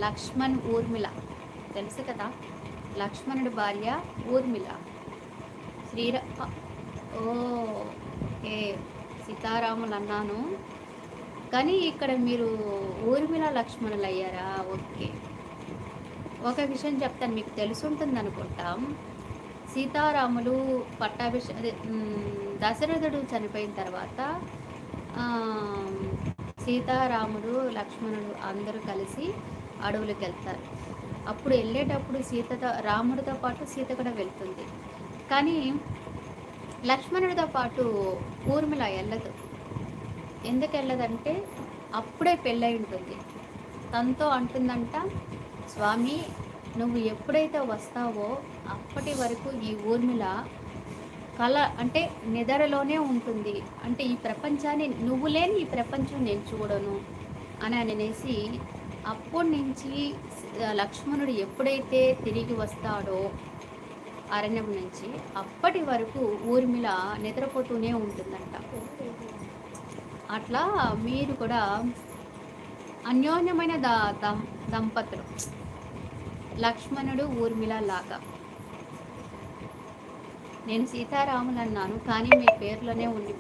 లక్ష్మణ్ ఊర్మిళ తెలుసు కదా, లక్ష్మణుడి భార్య ఊర్మిళ. శ్రీరా ఓ ఏ సీతారాములు అన్నాను, కానీ ఇక్కడ మీరు ఊర్మిళ లక్ష్మణులు అయ్యారా? ఓకే. ఒక విషయం చెప్తాను, మీకు తెలుసుంటుంది అనుకుంటాం. సీతారాములు అదే దశరథుడు చనిపోయిన తర్వాత సీతారాముడు లక్ష్మణుడు అందరూ కలిసి అడవులకు వెళ్తారు. అప్పుడు వెళ్ళేటప్పుడు రాముడితో పాటు సీత కూడా వెళ్తుంది. కానీ లక్ష్మణుడితో పాటు ఊర్మిళ వెళ్ళదు. ఎందుకు వెళ్ళదంటే అప్పుడే పెళ్ళై ఉంటుంది. తనతో అంటుందంట, స్వామి నువ్వు ఎప్పుడైతే వస్తావో అప్పటి వరకు ఈ ఊర్మిళ కళ అంటే నిద్రలోనే ఉంటుంది, అంటే ఈ ప్రపంచాన్ని నువ్వు లేని ఈ ప్రపంచం నేను చూడను అని అనేసి అప్పటి నుంచి లక్ష్మణుడు ఎప్పుడైతే తిరిగి వస్తాడో అరణ్యం నుంచి అప్పటి వరకు ఊర్మిళ నిద్రపోతూనే ఉంటుందంట. అట్లా మీరు కూడా అన్యోన్యమైన దంపతులు, లక్ష్మణుడు ఊర్మిళ లాగా. నేను సీతారాములు అన్నాను, కానీ మీ పేర్లోనే ఉండిపోయి